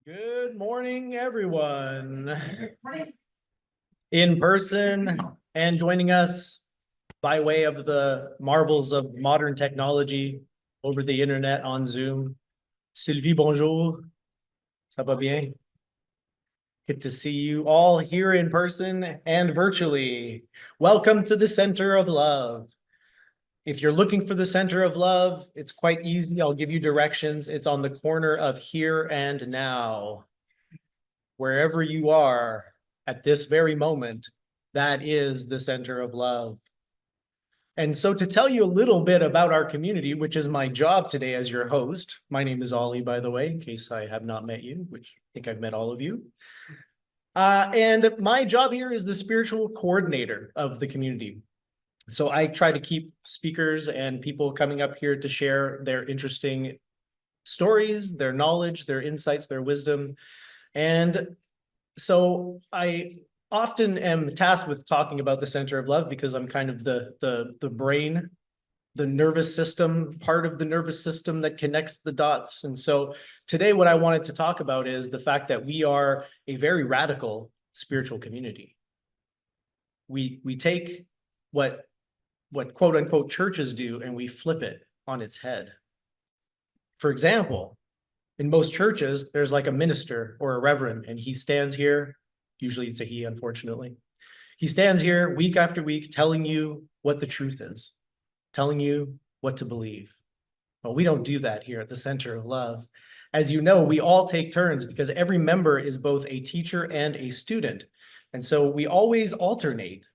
Good morning, everyone. In person and joining us by way of the marvels of modern technology over the internet on Zoom. Sylvie, bonjour. Ça va bien? Good to see you all here in person and virtually. Welcome to the Center of Love. If you're looking for the Center of Love, it's quite easy. I'll give you directions. It's on the corner of Here and Now. Wherever you are at this very moment, that is the Center of Love. And so to tell you a little bit about our community, which is my job today as your host, my name is Ollie, by the way, in case I have not met you, which I think I've met all of you. And my job here is the spiritual coordinator of the community. So I try to keep speakers and people coming up here to share their interesting stories, their knowledge, their insights, their wisdom. And so I often am tasked with talking about the Center of Love because I'm kind of the brain, the nervous system, part of the nervous system that connects the dots. And so today what I wanted to talk about is the fact that we are a very radical spiritual community. We take what quote unquote churches do and we flip it on its head. For example, in most churches, there's like a minister or a reverend, and he stands here. Usually it's a he, unfortunately. He stands here week after week telling you what the truth is, telling you what to believe. But we don't do that here at the Center of Love. As you know, we all take turns because every member is both a teacher and a student. And so we always alternate.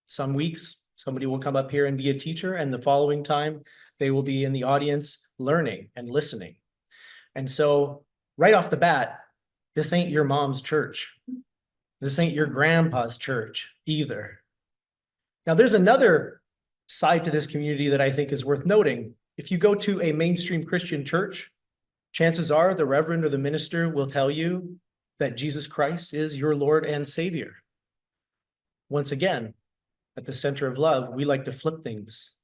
Some weeks, somebody will come up here and be a teacher, and the following time, they will be in the audience learning and listening. And so right off the bat, this ain't your mom's church. This ain't your grandpa's church either. Now, there's another side to this community that I think is worth noting. If you go to a mainstream Christian church, chances are the reverend or the minister will tell you that Jesus Christ is your Lord and Savior. Once again, at the Center of Love, we like to flip things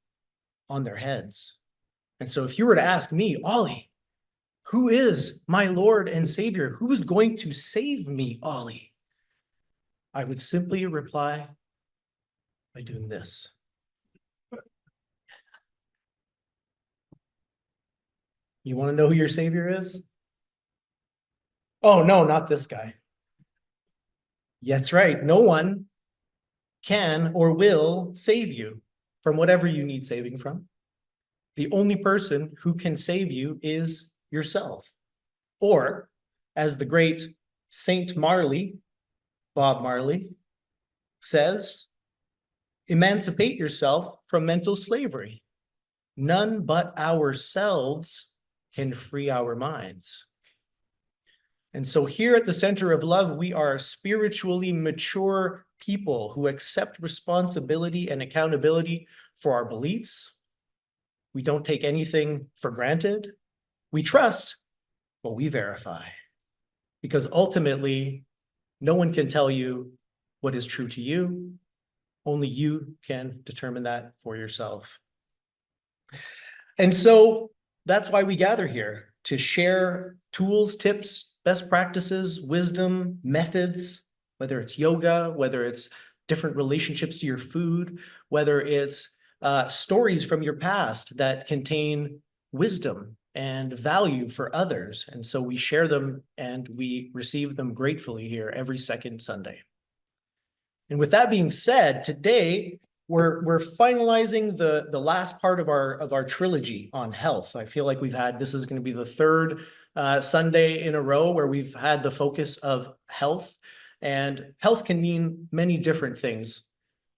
on their heads. And so if you were to ask me, Ollie, who is my Lord and Savior? Who is going to save me, Ollie? I would simply reply by doing this. You want to know who your Savior is? Oh, no, not this guy. That's right. No one can or will save you from whatever you need saving from. The only person who can save you is yourself. Or, as the great Saint Marley, Bob Marley, says, emancipate yourself from mental slavery. None but ourselves can free our minds. And so here at the Center of Love, we are spiritually mature people who accept responsibility and accountability for our beliefs. We don't take anything for granted. We trust, but we verify. Because ultimately, no one can tell you what is true to you. Only you can determine that for yourself. And so that's why we gather here, to share tools, tips, best practices, wisdom, methods, whether it's yoga, whether it's different relationships to your food, whether it's stories from your past that contain wisdom and value for others. And so we share them and we receive them gratefully here every second Sunday. And with that being said, today we're finalizing the last part of our trilogy on health. I feel like this is going to be the third Sunday in a row where we've had the focus of health. And health can mean many different things.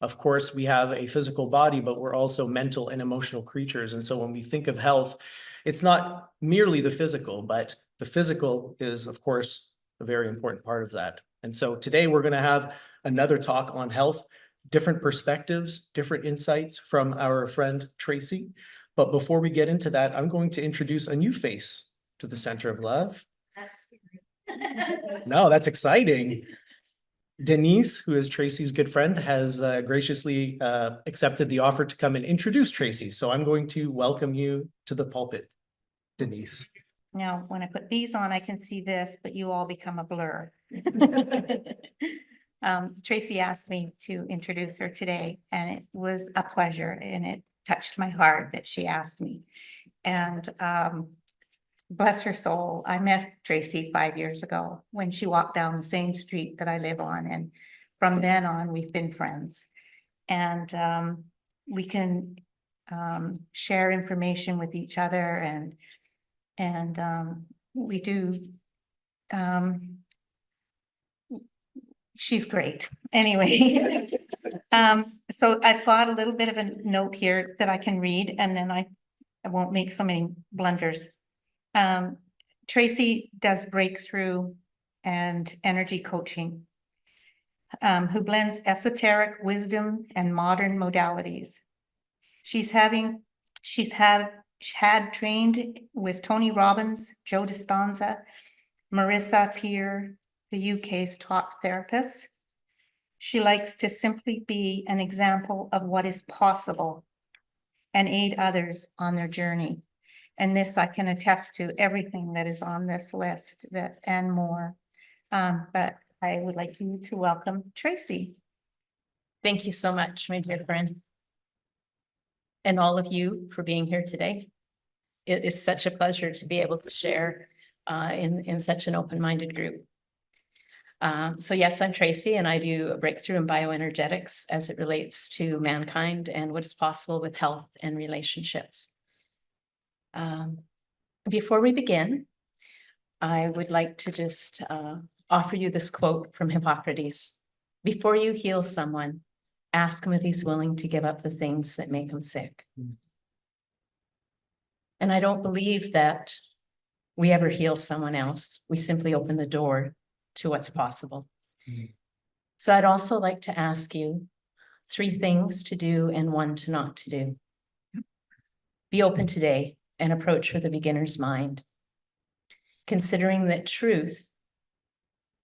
Of course, we have a physical body, but we're also mental and emotional creatures. And so when we think of health, it's not merely the physical, but the physical is, of course, a very important part of that. And so today we're going to have another talk on health, different perspectives, different insights from our friend Tracey. But before we get into that, I'm going to introduce a new face to the Center of Love. No, that's exciting. Denise, who is Tracey's good friend, has graciously accepted the offer to come and introduce Tracey. So I'm going to welcome you to the pulpit, Denise. Now, when I put these on, I can see this, but you all become a blur. Tracey asked me to introduce her today, and it was a pleasure, and it touched my heart that she asked me. And bless her soul, I met Tracey 5 years ago when she walked down the same street that I live on, and from then on, we've been friends. And we can share information with each other, and we do. She's great. Anyway, so I've got a little bit of a note here that I can read, and then I won't make so many blunders. Tracey does breakthrough and energy coaching, who blends esoteric wisdom and modern modalities. She's had trained with Tony Robbins, Joe Dispenza, Marissa Peer, the UK's top therapist. She likes to simply be an example of what is possible and aid others on their journey. And this I can attest to everything that is on this list and more. But I would like you to welcome Tracey. Thank you so much, my dear friend. And all of you for being here today. It is such a pleasure to be able to share in such an open-minded group. So yes, I'm Tracey, and I do a breakthrough in bioenergetics as it relates to mankind and what is possible with health and relationships. Before we begin, I would like to just offer you this quote from Hippocrates. Before you heal someone, ask him if he's willing to give up the things that make him sick. And I don't believe that we ever heal someone else. We simply open the door to what's possible. So I'd also like to ask you 3 things to do and 1 to not to do. Be open today and approach with a beginner's mind, considering that truth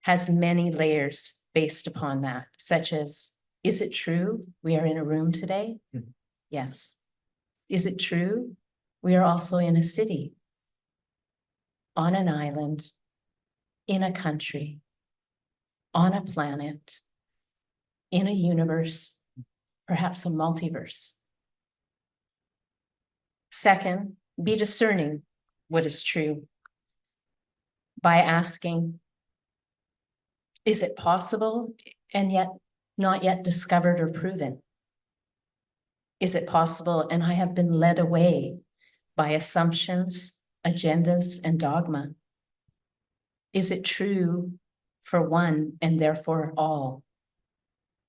has many layers based upon that, such as, is it true we are in a room today? Yes. Is it true we are also in a city, on an island, in a country, on a planet, in a universe, perhaps a multiverse? Second, be discerning what is true by asking, is it possible and yet not yet discovered or proven? Is it possible and I have been led away by assumptions, agendas, and dogma? Is it true for one and therefore all,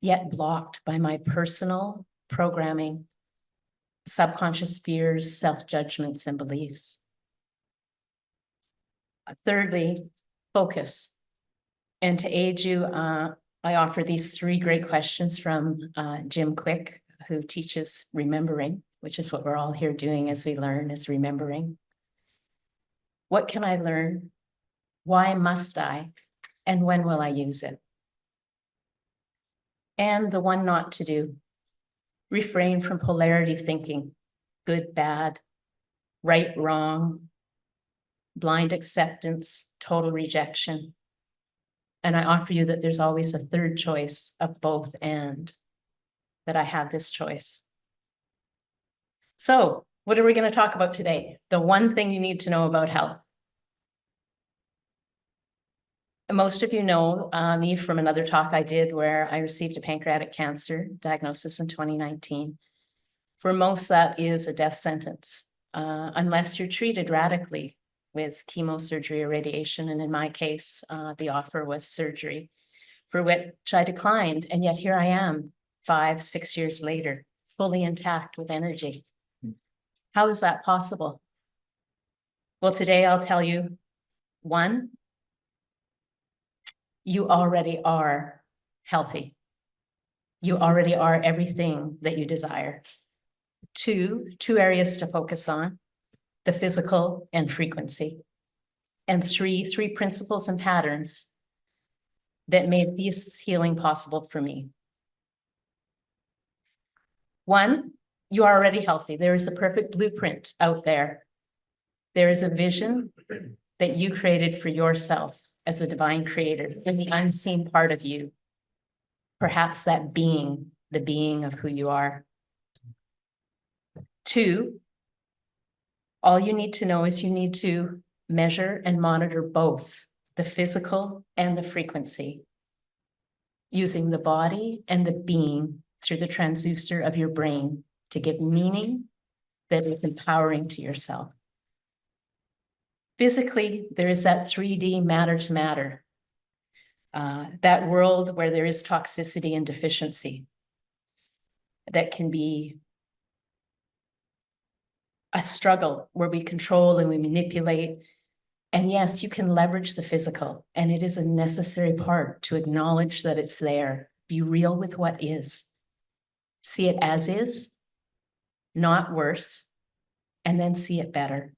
yet blocked by my personal programming, subconscious fears, self-judgments, and beliefs? Thirdly, focus. And to aid you, I offer these 3 great questions from Jim Quick, who teaches remembering, which is what we're all here doing as we learn, is remembering. What can I learn? Why must I? And when will I use it? And the 1 not to do. Refrain from polarity thinking, good, bad, right, wrong, blind acceptance, total rejection. And I offer you that there's always a 3rd choice of both, and that I have this choice. So what are we going to talk about today? The 1 thing you need to know about health. Most of you know me from another talk I did where I received a pancreatic cancer diagnosis in 2019. For most, that is a death sentence, unless you're treated radically with chemosurgery or radiation. And in my case, the offer was surgery, for which I declined. And yet here I am 5, 6 years later, fully intact with energy. How is that possible? Well, today I'll tell you, 1, you already are healthy. You already are everything that you desire. 2 areas to focus on, the physical and frequency. And 3 principles and patterns that made this healing possible for me. 1, you are already healthy. There is a perfect blueprint out there There is a vision that you created for yourself as a divine creator in the unseen part of you. Perhaps that being, the being of who you are. 2, all you need to know is you need to measure and monitor both the physical and the frequency, using the body and the being through the transducer of your brain to give meaning that is empowering to yourself. Physically, there is that 3D matter to matter, that world where there is toxicity and deficiency that can be a struggle where we control and we manipulate. And yes, you can leverage the physical, and it is a necessary part to acknowledge that it's there. Be real with what is. See it as is, not worse, and then see it better.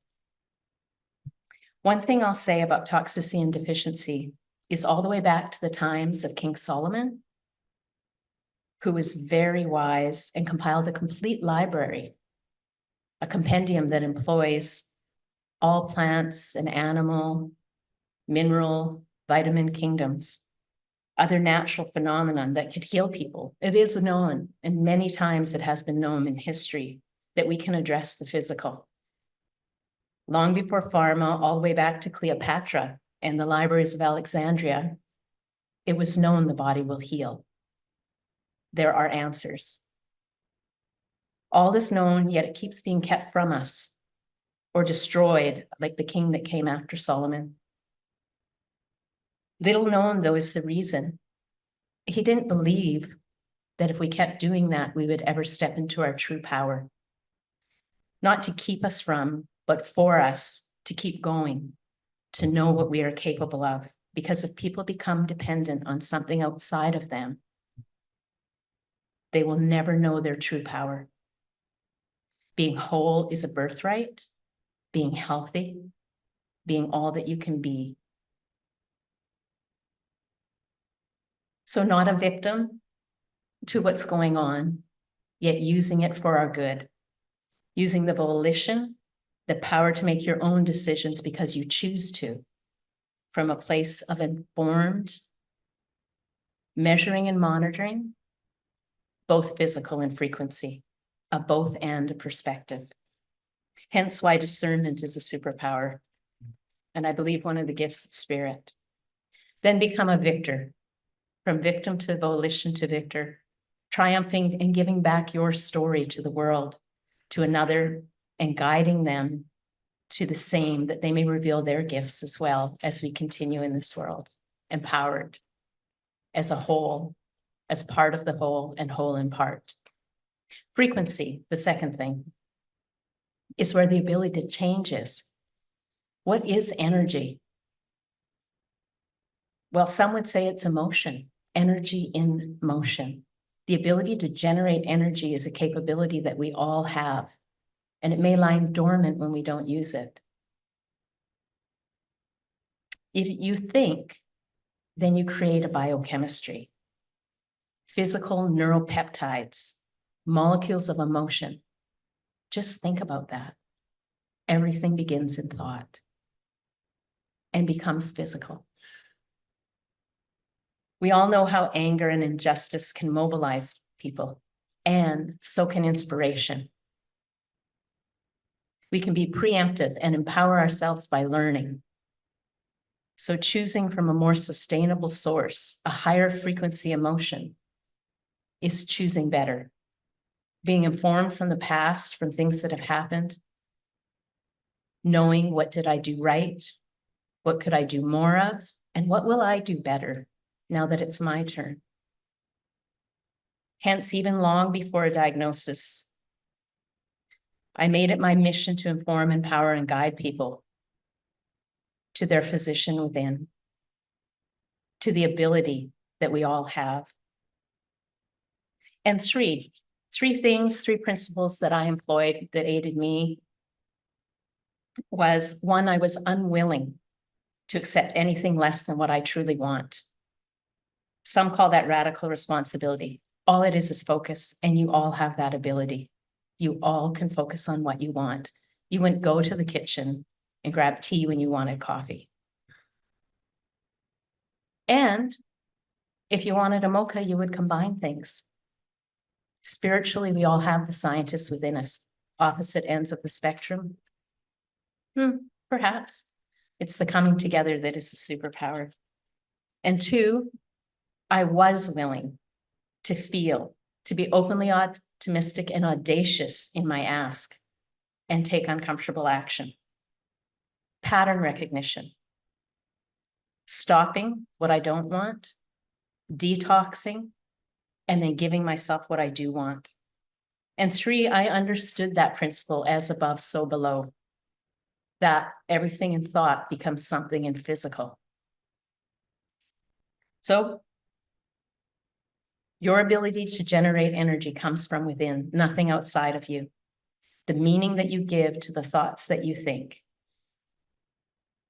One thing I'll say about toxicity and deficiency is all the way back to the times of King Solomon, who was very wise and compiled a complete library, a compendium that employs all plants and animal, mineral, vitamin kingdoms, other natural phenomenon that could heal people. It is known, and many times it has been known in history, that we can address the physical. Long before pharma, all the way back to Cleopatra and the libraries of Alexandria, it was known the body will heal. There are answers. All is known, yet it keeps being kept from us or destroyed, like the king that came after Solomon. Little known, though, is the reason. He didn't believe that if we kept doing that, we would ever step into our true power. Not to keep us from, but for us to keep going, to know what we are capable of. Because if people become dependent on something outside of them, they will never know their true power. Being whole is a birthright. Being healthy, being all that you can be. So not a victim to what's going on, yet using it for our good. Using the volition, the power to make your own decisions because you choose to, from a place of informed measuring and monitoring, both physical and frequency, a both and perspective. Hence why discernment is a superpower, and I believe one of the gifts of spirit. Then become a victor, from victim to volition to victor, triumphing and giving back your story to the world, to another, and guiding them to the same, that they may reveal their gifts as well as we continue in this world, empowered as a whole, as part of the whole and whole in part. Frequency, the second thing, is where the ability to change is. What is energy? Well, some would say it's emotion, energy in motion. The ability to generate energy is a capability that we all have, and it may lie dormant when we don't use it. If you think, then you create a biochemistry, physical neuropeptides, molecules of emotion. Just think about that. Everything begins in thought and becomes physical. We all know how anger and injustice can mobilize people, and so can inspiration. We can be preemptive and empower ourselves by learning. So choosing from a more sustainable source, a higher frequency emotion, is choosing better. Being informed from the past, from things that have happened, knowing what did I do right, what could I do more of, and what will I do better now that it's my turn. Hence, even long before a diagnosis, I made it my mission to inform, empower, and guide people to their physician within, to the ability that we all have. And three principles that I employed that aided me was, one, I was unwilling to accept anything less than what I truly want. Some call that radical responsibility. All it is focus, and you all have that ability. You all can focus on what you want. You wouldn't go to the kitchen and grab tea when you wanted coffee. And if you wanted a mocha, you would combine things. Spiritually, we all have the scientists within us, opposite ends of the spectrum. Perhaps. It's the coming together that is the superpower. And two, I was willing to feel, to be openly optimistic and audacious in my ask and take uncomfortable action. Pattern recognition. Stopping what I don't want, detoxing, and then giving myself what I do want. And three, I understood that principle as above, so below, that everything in thought becomes something in physical. So your ability to generate energy comes from within, nothing outside of you. The meaning that you give to the thoughts that you think.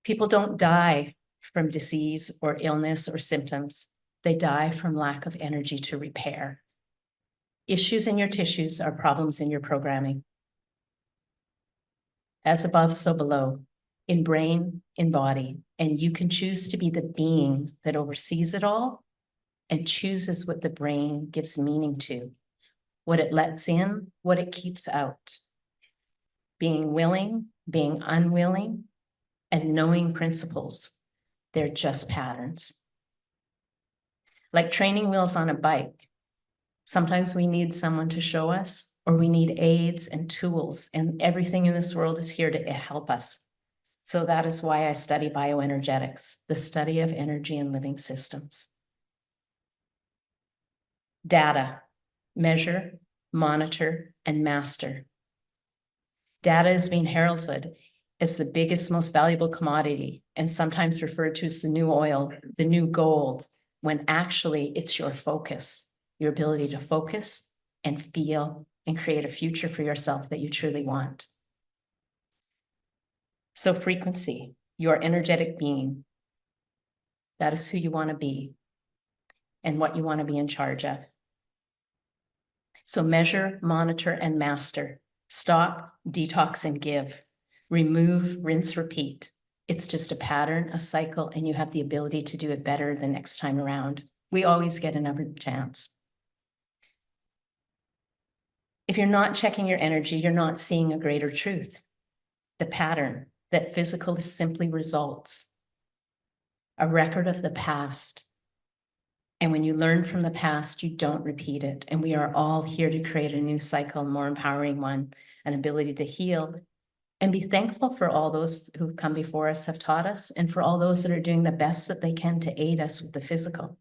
People don't die from disease or illness or symptoms. They die from lack of energy to repair. Issues in your tissues are problems in your programming. As above, so below, in brain, in body, and you can choose to be the being that oversees it all and chooses what the brain gives meaning to, what it lets in, what it keeps out. Being willing, being unwilling, and knowing principles. They're just patterns. Like training wheels on a bike. Sometimes we need someone to show us, or we need aids and tools, and everything in this world is here to help us. So that is why I study bioenergetics, the study of energy and living systems. Data, measure, monitor, and master. Data is being heralded as the biggest, most valuable commodity, and sometimes referred to as the new oil, the new gold, when actually it's your focus, your ability to focus and feel and create a future for yourself that you truly want. So frequency, your energetic being, that is who you want to be and what you want to be in charge of. So measure, monitor, and master. Stop, detox, and give. Remove, rinse, repeat. It's just a pattern, a cycle, and you have the ability to do it better the next time around. We always get another chance. If you're not checking your energy, you're not seeing a greater truth. The pattern, that physical is simply results, a record of the past. And when you learn from the past, you don't repeat it. And we are all here to create a new cycle, a more empowering one, an ability to heal. And be thankful for all those who come before us have taught us, and for all those that are doing the best that they can to aid us with the physical.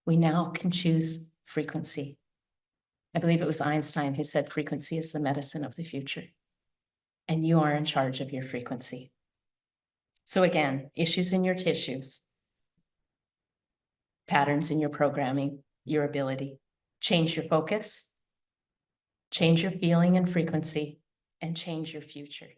We now can choose frequency. I believe it was Einstein who said frequency is the medicine of the future. And you are in charge of your frequency. So again, issues in your tissues, patterns in your programming, your ability. Change your focus, change your feeling and frequency, and change your future.